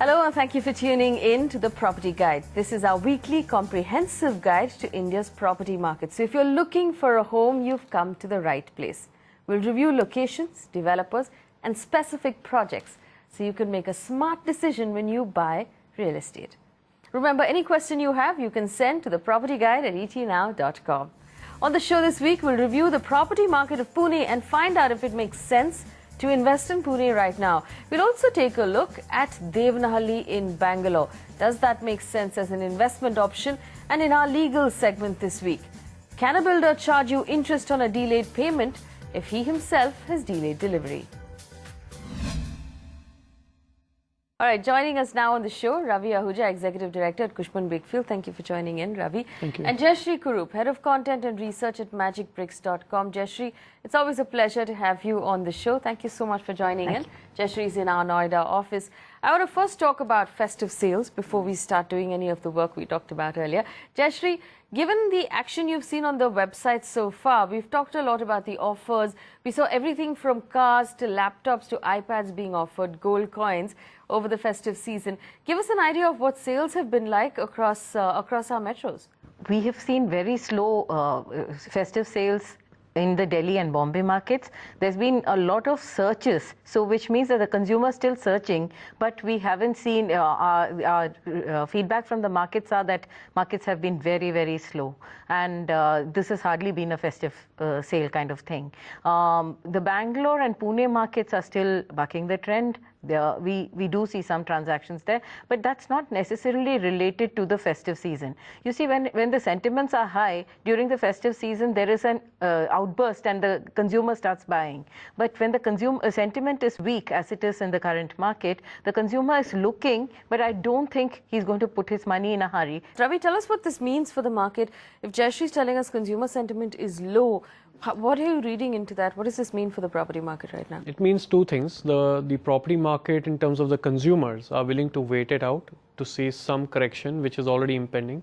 Hello and thank you for tuning in to the Property Guide. This is our weekly comprehensive guide to India's property market. So if you're looking for a home, you've come to the right place. We'll review locations, developers and specific projects so you can make a smart decision when you buy real estate. Remember, any question you have, you can send to thepropertyguide@etnow.com. On the show this week, we'll review the property market of Pune and find out if it makes sense to invest in Pune right now. We'll also take a look at Devanahalli in Bangalore. Does that make sense as an investment option? And in our legal segment this week, can a builder charge you interest on a delayed payment if he himself has delayed delivery? All right, joining us now on the show, Ravi Ahuja, Executive Director at Cushman & Wakefield. Thank you for joining in, Ravi. Thank you. And Jayashree Kurup, Head of Content and Research at magicbricks.com. Jayashree, it's always a pleasure to have you on the show. Thank you so much for joining in. Jayashree is in our Noida office. I want to first talk about festive sales before we start doing any of the work we talked about earlier. Jayashree, given the action you've seen on the website so far, we've talked a lot about the offers. We saw everything from cars to laptops to iPads being offered, gold coins over the festive season. Give us an idea of what sales have been like across our metros. We have seen very slow festive sales in the Delhi and Bombay markets. There's been a lot of searches, so which means that the consumer is still searching, but we haven't seen our feedback from the markets are that markets have been very, very slow, and this has hardly been a festive sale kind of thing. The Bangalore and Pune markets are still bucking the trend. We do see some transactions there, but that's not necessarily related to the festive season. You see, when the sentiments are high during the festive season, there is an outburst and the consumer starts buying. But when the consumer sentiment is weak, as it is in the current market, the consumer is looking, but I don't think he's going to put his money in a hurry. Ravi, tell us what this means for the market. If Jayashree is telling us consumer sentiment is low, what are you reading into that? What does this mean for the property market right now? It means two things. The property market, in terms of the consumers, are willing to wait it out to see some correction, which is already impending.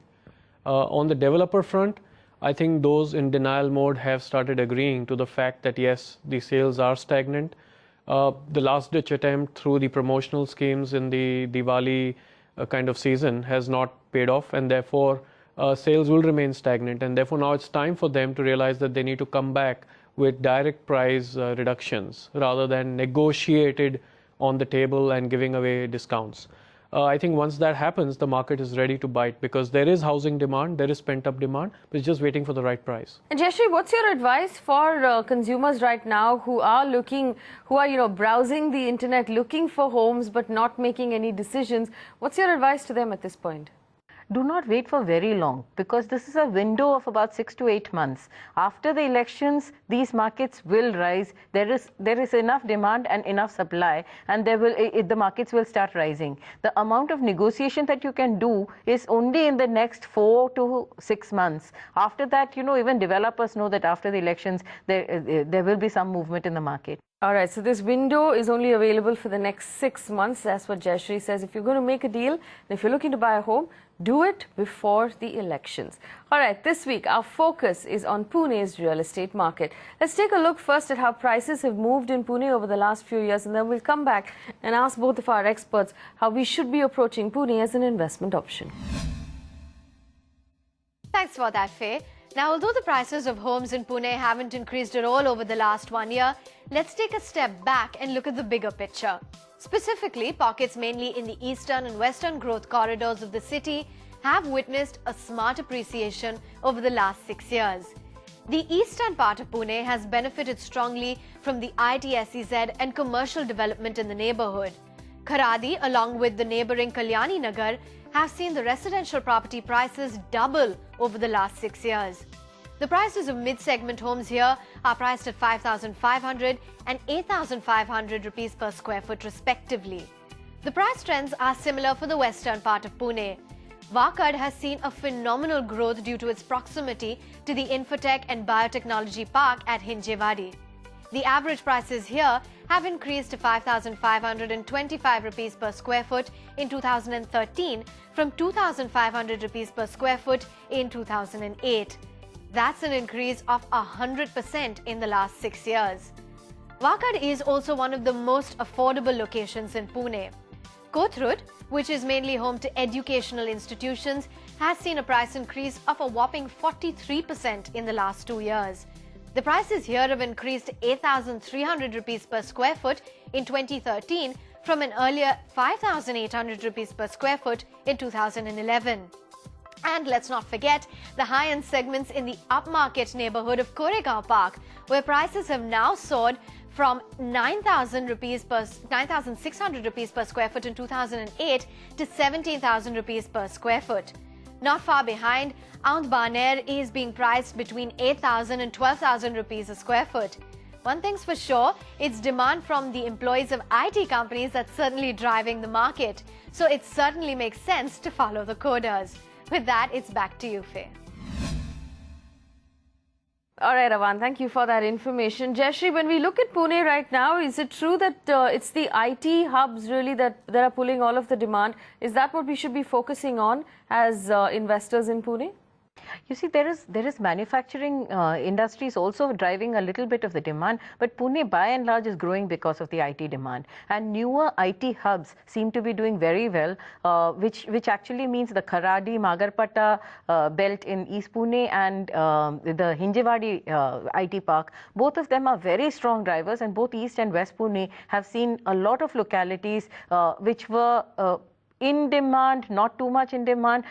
On the developer front, I think those in denial mode have started agreeing to the fact that yes, the sales are stagnant. The last-ditch attempt through the promotional schemes in the Diwali kind of season has not paid off, and therefore sales will remain stagnant, and therefore now it's time for them to realize that they need to come back with direct price reductions rather than negotiated on the table and giving away discounts. I think once that happens, the market is ready to bite because there is housing demand, there is pent-up demand, but it's just waiting for the right price. And Jayashree, what's your advice for consumers right now who are browsing the internet, looking for homes but not making any decisions? What's your advice to them at this point? Do not wait for very long, because this is a window of about 6 to 8 months. After the elections, these markets will rise. There is enough demand and enough supply, and the markets will start rising. The amount of negotiation that you can do is only in the next 4 to 6 months. After that, even developers know that after the elections, there will be some movement in the market. All right, so this window is only available for the next 6 months. That's what Jayashree says. If you're going to make a deal, and if you're looking to buy a home, do it before the elections. All right, this week, our focus is on Pune's real estate market. Let's take a look first at how prices have moved in Pune over the last few years, and then we'll come back and ask both of our experts how we should be approaching Pune as an investment option. Thanks for that, Faye. Now, although the prices of homes in Pune haven't increased at all over the last 1 year, let's take a step back and look at the bigger picture. Specifically, pockets mainly in the eastern and western growth corridors of the city have witnessed a smart appreciation over the last 6 years. The eastern part of Pune has benefited strongly from the ITSEZ and commercial development in the neighborhood. Kharadi, along with the neighboring Kalyani Nagar, have seen the residential property prices double over the last 6 years. The prices of mid-segment homes here are priced at 5,500 and 8,500 rupees per square foot respectively. The price trends are similar for the western part of Pune. Wakad has seen a phenomenal growth due to its proximity to the Infotech and Biotechnology Park at Hinjewadi. The average prices here have increased to 5,525 rupees per square foot in 2013 from 2,500 rupees per square foot in 2008. That's an increase of 100% in the last 6 years. Wakad is also one of the most affordable locations in Pune. Kothurud, which is mainly home to educational institutions, has seen a price increase of a whopping 43% in the last 2 years. The prices here have increased to 8,300 rupees per square foot in 2013 from an earlier 5,800 rupees per square foot in 2011. And let's not forget the high-end segments in the upmarket neighborhood of Koregaon Park, where prices have now soared from 9,600 rupees per square foot in 2008 to 17,000 rupees per square foot. Not far behind, Aund Baner is being priced between 8,000 and 12,000 rupees a square foot. One thing's for sure, it's demand from the employees of IT companies that's certainly driving the market. So it certainly makes sense to follow the coders. With that, it's back to you, Faye. All right, Avan, thank you for that information. Jayashree, when we look at Pune right now, is it true that it's the IT hubs really that are pulling all of the demand? Is that what we should be focusing on as investors in Pune? You see, there is manufacturing industries also driving a little bit of the demand, but Pune by and large is growing because of the IT demand. And newer IT hubs seem to be doing very well, which actually means the Kharadi, Magarpata belt in East Pune and the Hinjewadi IT park. Both of them are very strong drivers, and both East and West Pune have seen a lot of localities which were in demand, not too much in demand,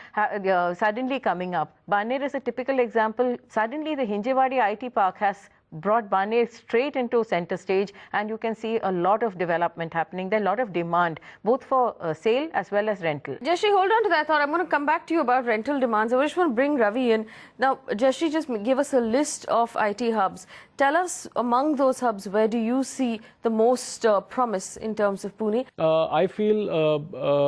suddenly coming up. Baner is a typical example. Suddenly the Hinjewadi IT park has brought Baner straight into center stage, and you can see a lot of development happening. There's a lot of demand, both for sale as well as rental. Jayashree, hold on to that thought. I'm going to come back to you about rental demands. I just want to bring Ravi in. Now, Jayashree, just give us a list of IT hubs. Tell us, among those hubs, where do you see the most promise in terms of Pune? I feel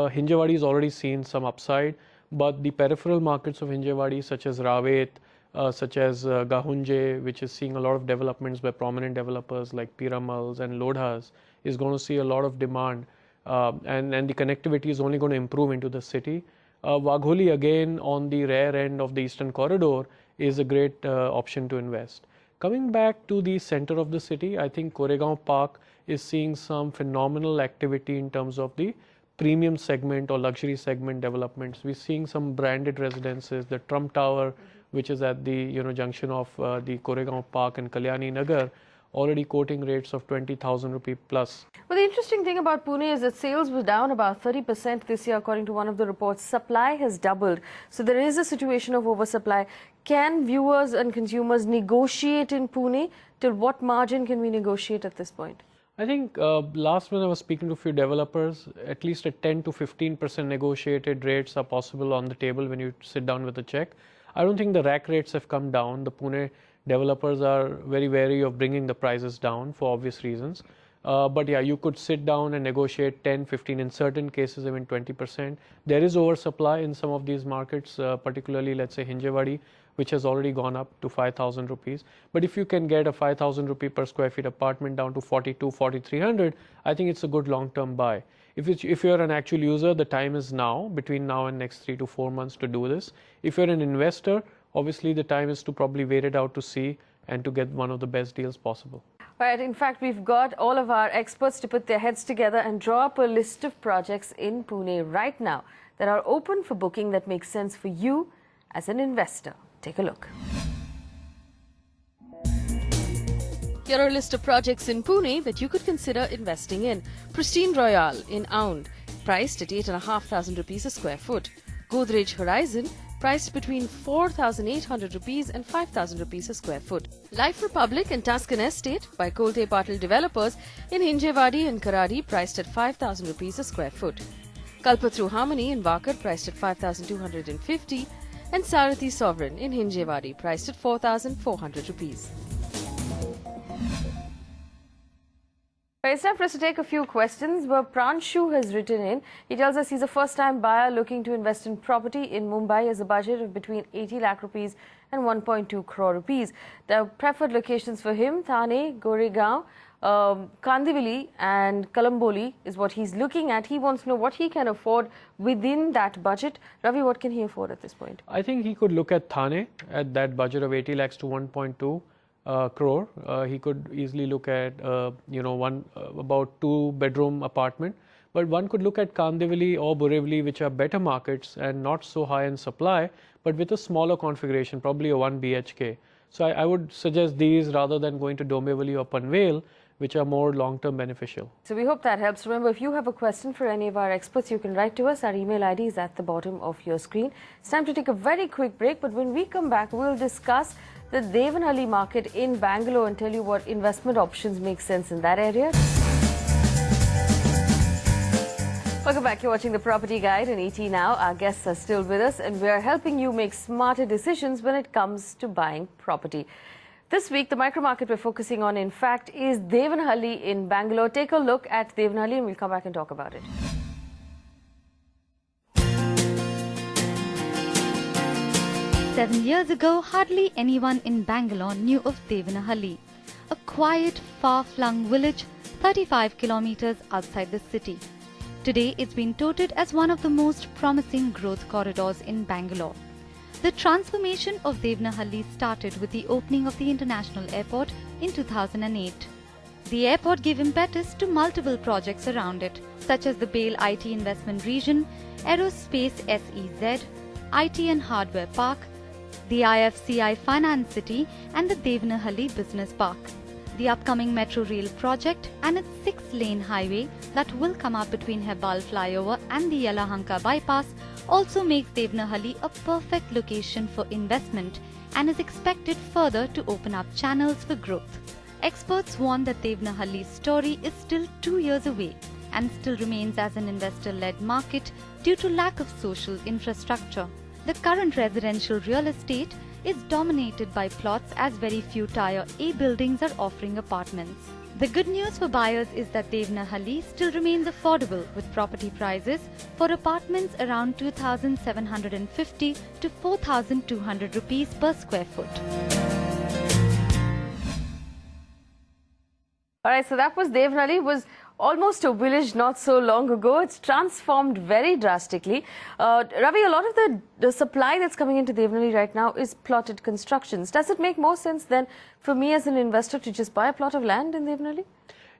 Hinjewadi has already seen some upside, but the peripheral markets of Hinjewadi, such as Ravet, such as Gahunje, which is seeing a lot of developments by prominent developers like Piramals and Lodhas, is going to see a lot of demand, and the connectivity is only going to improve into the city. Wagholi, again, on the rare end of the Eastern Corridor, is a great option to invest. Coming back to the center of the city, I think Koregaon Park is seeing some phenomenal activity in terms of the premium segment or luxury segment developments. We're seeing some branded residences, the Trump Tower, which is at the junction of the Koregaon Park and Kalyani Nagar, already quoting rates of 20,000 rupee plus. Well, the interesting thing about Pune is that sales were down about 30% this year, according to one of the reports. Supply has doubled. So there is a situation of oversupply. Can viewers and consumers negotiate in Pune? Till what margin can we negotiate at this point? I think last when I was speaking to a few developers, at least a 10 to 15% negotiated rates are possible on the table when you sit down with a check. I don't think the rack rates have come down. The Pune developers are very wary of bringing the prices down for obvious reasons. But yeah, you could sit down and negotiate 10, 15, in certain cases even 20%. There is oversupply in some of these markets, particularly let's say Hinjewadi, which has already gone up to 5,000 rupees. But if you can get a 5,000 rupee per square feet apartment down to 42, 4,300, I think it's a good long-term buy. If you're an actual user, the time is now, between now and next 3 to 4 months to do this. If you're an investor, obviously the time is to probably wait it out to see and to get one of the best deals possible. Right. In fact, we've got all of our experts to put their heads together and draw up a list of projects in Pune right now that are open for booking that makes sense for you as an investor. Take a look. Here are a list of projects in Pune that you could consider investing in. Pristine Royale in Aund, priced at 8,500 rupees a square foot. Godrej Horizon, priced between 4,800 rupees and 5,000 rupees a square foot. Life Republic and Tuscan Estate by Kolte Patil Developers in Hinjewadi and Karadi, priced at 5,000 rupees a square foot. Kalpatru Harmony in Wakad, priced at 5,250, and Sarathi Sovereign in Hinjewadi, priced at 4,400 rupees. It's time for us to take a few questions where Pranshu has written in. He tells us he's a first-time buyer looking to invest in property in Mumbai, has a budget of between 80 lakh rupees and 1.2 crore rupees. The preferred locations for him, Thane, Goregaon, Kandivali and Kalamboli is what he's looking at. He wants to know what he can afford within that budget. Ravi, what can he afford at this point? I think he could look at Thane at that budget of 80 lakhs to 1.2 crore. He could easily look at about 2-bedroom apartment. But one could look at Kandivali or Borivali, which are better markets and not so high in supply, but with a smaller configuration, probably a 1 BHK. So I would suggest these rather than going to Dombivli or Panvel, which are more long-term beneficial. So we hope that helps. Remember, if you have a question for any of our experts, you can write to us. Our email ID is at the bottom of your screen. It's time to take a very quick break, but when we come back, we'll discuss the Devanahalli market in Bangalore and tell you what investment options make sense in that area. Welcome back. You're watching the Property Guide on ET Now. Our guests are still with us and we're helping you make smarter decisions when it comes to buying property. This week, the micro market we're focusing on, in fact, is Devanahalli in Bangalore. Take a look at Devanahalli and we'll come back and talk about it. Seven years ago, hardly anyone in Bangalore knew of Devanahalli, a quiet, far-flung village 35 kilometers outside the city. Today, it's been touted as one of the most promising growth corridors in Bangalore. The transformation of Devanahalli started with the opening of the international airport in 2008. The airport gave impetus to multiple projects around it, such as the Bale IT Investment Region, Aerospace SEZ, IT and Hardware Park, the IFCI Finance City and the Devanahalli Business Park. The upcoming Metro Rail project and its 6-lane highway that will come up between Hebbal flyover and the Yelahanka bypass also makes Devanahalli a perfect location for investment and is expected further to open up channels for growth. Experts warn that Devanahalli's story is still 2 years away and still remains as an investor-led market due to lack of social infrastructure. The current residential real estate is dominated by plots as very few Tier A buildings are offering apartments. The good news for buyers is that Devanahalli still remains affordable with property prices for apartments around 2,750 to 4,200 rupees per square foot. All right, so that was Devanahalli. It was almost a village not so long ago. It's transformed very drastically. Ravi, a lot of the supply that's coming into Devanahalli right now is plotted constructions. Does it make more sense then for me as an investor to just buy a plot of land in Devanahalli?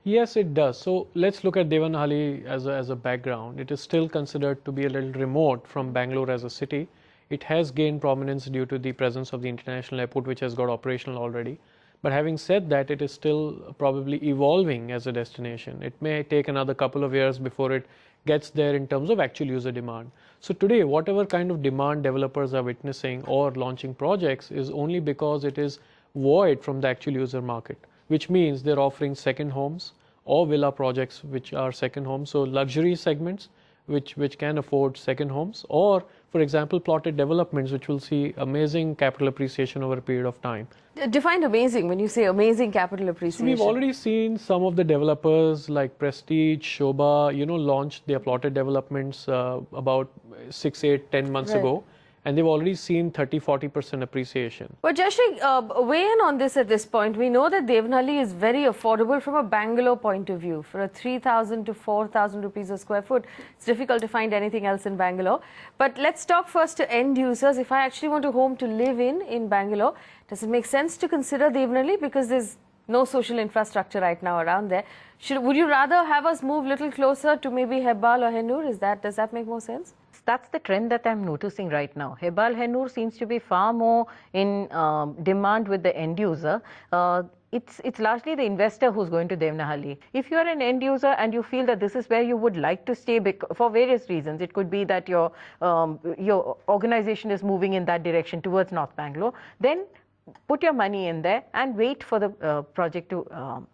Yes, it does. So let's look at Devanahalli as a background. It is still considered to be a little remote from Bangalore as a city. It has gained prominence due to the presence of the international airport, which has got operational already. But having said that, it is still probably evolving as a destination. It may take another couple of years before it gets there in terms of actual user demand. So today, whatever kind of demand developers are witnessing or launching projects is only because it is void from the actual user market, which means they're offering second homes or villa projects which are second homes. So luxury segments which can afford second homes, or for example plotted developments which will see amazing capital appreciation over a period of time. Define amazing when you say amazing capital appreciation. So we've already seen some of the developers like Prestige, Shobha, launch their plotted developments about 6, 8, 10 months ago. And they've already seen 30-40% appreciation. But Jayashree, weigh in on this at this point. We know that Devanahalli is very affordable from a Bangalore point of view. For a 3,000 to 4,000 rupees a square foot, it's difficult to find anything else in Bangalore. But let's talk first to end users. If I actually want a home to live in Bangalore, does it make sense to consider Devanahalli? Because there's no social infrastructure right now around there. Would you rather have us move a little closer to maybe Hebbal or Hennur? Does that make more sense? That's the trend that I'm noticing right now. Hebbal Hennur seems to be far more in demand with the end user. It's largely the investor who's going to Devanahalli. If you're an end user and you feel that this is where you would like to stay for various reasons, it could be that your organization is moving in that direction towards North Bangalore, then put your money in there and wait for the project to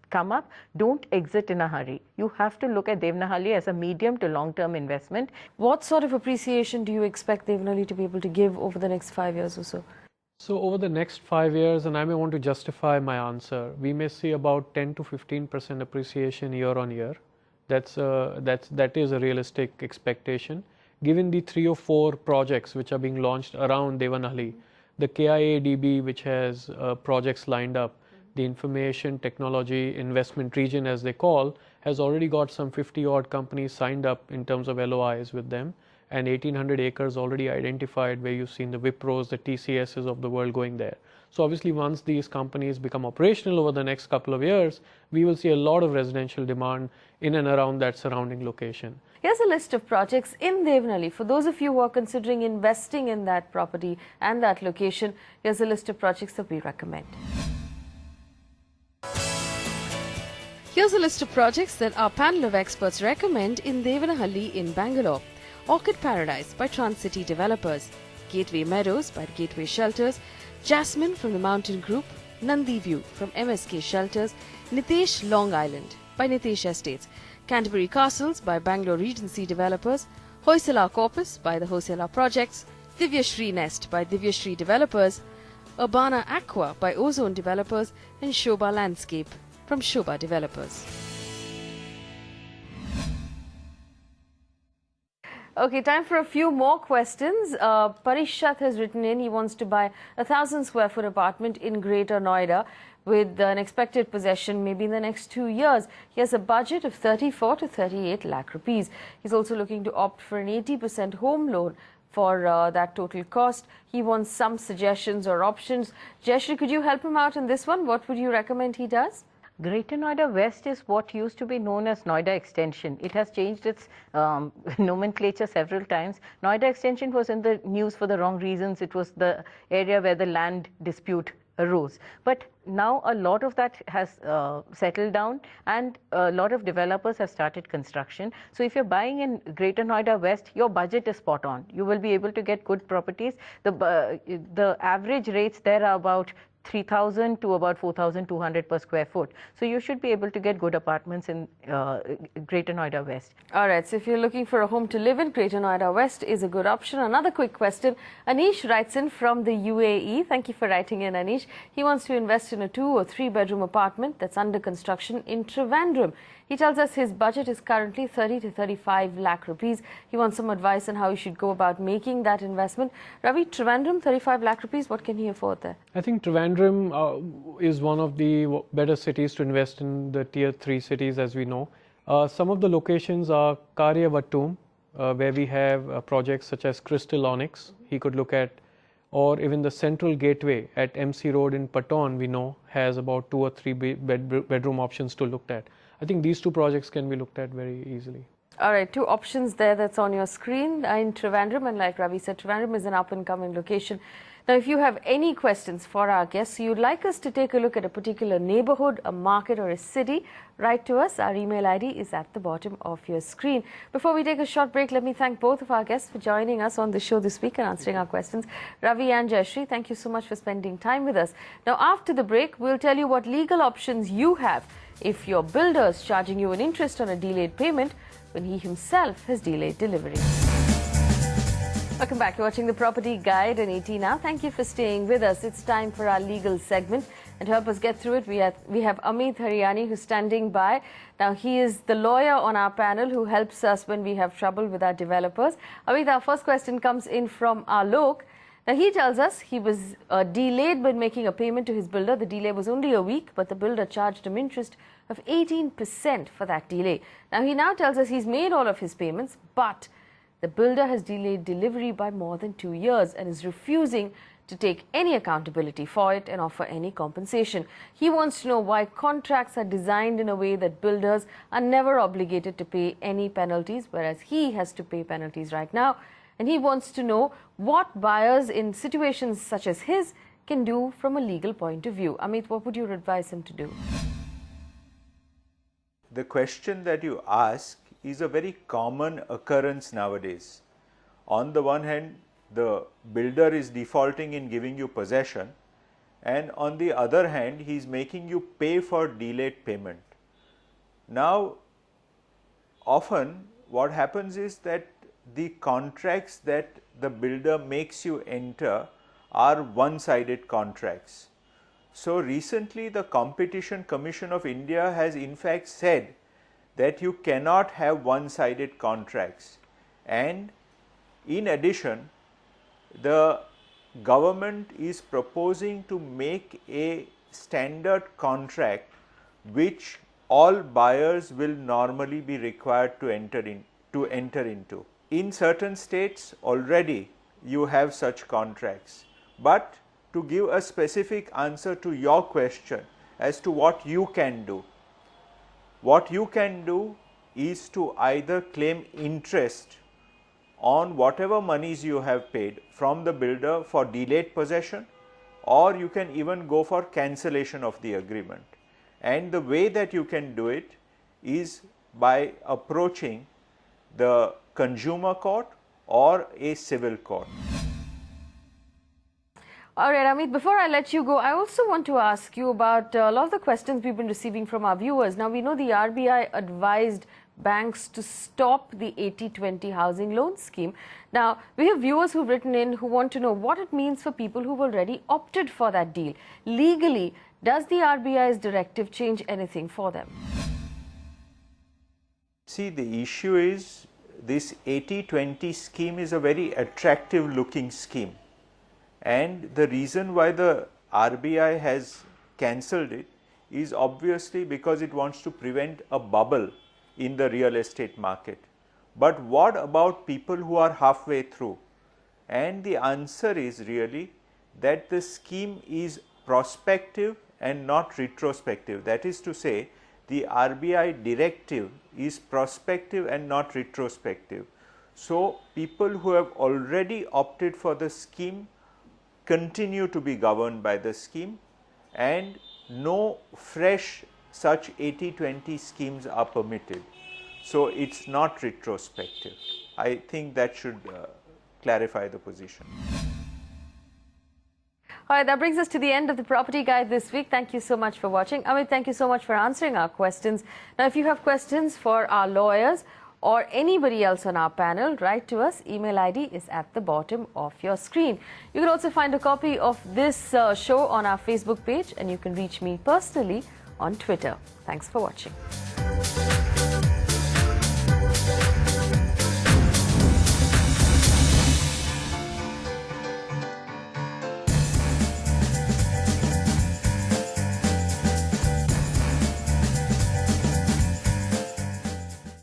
come up. Don't exit in a hurry. You have to look at Devanahalli as a medium to long-term investment. What sort of appreciation do you expect Devanahalli to be able to give over the next 5 years or so? So over the next 5 years, and I may want to justify my answer, we may see about 10 to 15% appreciation year on year. That is a realistic expectation. Given the 3 or 4 projects which are being launched around Devanahalli, the KIADB, which has projects lined up, the Information Technology Investment Region, as they call, has already got some 50-odd companies signed up in terms of LOIs with them. and 1800 acres already identified, where you've seen the Wipros, the TCSs of the world going there. So obviously once these companies become operational over the next couple of years, we will see a lot of residential demand in and around that surrounding location. Here's a list of projects in Devanahalli. For those of you who are considering investing in that property and that location, here's a list of projects that we recommend. Here's a list of projects that our panel of experts recommend in Devanahalli in Bangalore. Orchid Paradise by Trans-City Developers, Gateway Meadows by Gateway Shelters, Jasmine from the Mountain Group, Nandi View from MSK Shelters, Nitesh Long Island by Nitesh Estates, Canterbury Castles by Bangalore Regency Developers, Hoysala Corpus by the Hoysala Projects, Divyashri Nest by Divyashri Developers, Urbana Aqua by Ozone Developers, and Shobha Landscape from Shobha Developers. Okay, time for a few more questions. Parishat has written in, he wants to buy a 1,000 square foot apartment in Greater Noida with an expected possession maybe in the next 2 years. He has a budget of 34 to 38 lakh rupees. He's also looking to opt for an 80% home loan for that total cost. He wants some suggestions or options. Jayashree, could you help him out in this one? What would you recommend he does? Greater Noida West is what used to be known as Noida Extension. It has changed its nomenclature several times. Noida Extension was in the news for the wrong reasons. It was the area where the land dispute arose. But now a lot of that has settled down, and a lot of developers have started construction. So if you're buying in Greater Noida West, your budget is spot on. You will be able to get good properties. The average rates there are about 3,000 to about 4,200 per square foot. So you should be able to get good apartments in Greater Noida West. All right, so if you're looking for a home to live in, Greater Noida West is a good option. Another quick question. Anish writes in from the UAE. Thank you for writing in, Anish. He wants to invest in a 2 or 3 bedroom apartment that's under construction in Trivandrum. He tells us his budget is currently 30 to 35 lakh rupees. He wants some advice on how he should go about making that investment. Ravi, Trivandrum, 35 lakh rupees, what can he afford there? I think Trivandrum is one of the better cities to invest in, the tier 3 cities, as we know. Some of the locations are Karyavattum, where we have projects such as Crystal Onyx, he could look at, or even the Central Gateway at MC Road in Patton, we know, has about 2 or 3 bedroom options to look at. I think these 2 projects can be looked at very easily. All right, 2 options there that's on your screen in Trivandrum, and like Ravi said, Trivandrum is an up-and-coming location. Now, if you have any questions for our guests, you'd like us to take a look at a particular neighborhood, a market or a city, write to us. Our email ID is at the bottom of your screen. Before we take a short break, let me thank both of our guests for joining us on the show this week and answering our questions. Ravi and Jayashree, thank you so much for spending time with us. Now, after the break, we'll tell you what legal options you have if your builder is charging you an interest on a delayed payment when he himself has delayed delivery. Welcome back. You're watching the Property Guide on ET Now. Thank you for staying with us. It's time for our legal segment. And to help us get through it, we have Amit Haryani, who's standing by. Now, he is the lawyer on our panel who helps us when we have trouble with our developers. Amit, our first question comes in from Alok. Now, he tells us he was delayed when making a payment to his builder. The delay was only a week, but the builder charged him interest of 18% for that delay. Now, he now tells us he's made all of his payments, but the builder has delayed delivery by more than 2 years and is refusing to take any accountability for it and offer any compensation. He wants to know why contracts are designed in a way that builders are never obligated to pay any penalties, whereas he has to pay penalties right now. And he wants to know what buyers in situations such as his can do from a legal point of view. Amit, what would you advise him to do? The question that you ask is a very common occurrence nowadays. On the one hand, the builder is defaulting in giving you possession, and on the other hand, he is making you pay for delayed payment. Now, often what happens is that the contracts that the builder makes you enter are one-sided contracts. So, recently the Competition Commission of India has in fact said that you cannot have one-sided contracts, and in addition the government is proposing to make a standard contract which all buyers will normally be required to enter into. in certain states already you have such contracts, but to give a specific answer to your question as to what you can do, what you can do is to either claim interest on whatever monies you have paid from the builder for delayed possession, or you can even go for cancellation of the agreement. And the way that you can do it is by approaching the consumer court or a civil court. All right, Amit, before I let you go, I also want to ask you about a lot of the questions we've been receiving from our viewers. Now, we know the RBI advised banks to stop the 80-20 housing loan scheme. Now, we have viewers who've written in who want to know what it means for people who've already opted for that deal. Legally, does the RBI's directive change anything for them? See, the issue is this 80-20 scheme is a very attractive looking scheme. And the reason why the RBI has cancelled it is obviously because it wants to prevent a bubble in the real estate market. But what about people who are halfway through? And the answer is really that the scheme is prospective and not retrospective. That is to say, the RBI directive is prospective and not retrospective. So, people who have already opted for the scheme continue to be governed by the scheme, and no fresh such 80-20 schemes are permitted. So, it is not retrospective. I think that should clarify the position. All right, that brings us to the end of the Property Guide this week. Thank you so much for watching. Amit, thank you so much for answering our questions. Now, if you have questions for our lawyers or anybody else on our panel, write to us. Email ID is at the bottom of your screen. You can also find a copy of this show on our Facebook page, and you can reach me personally on Twitter. Thanks for watching.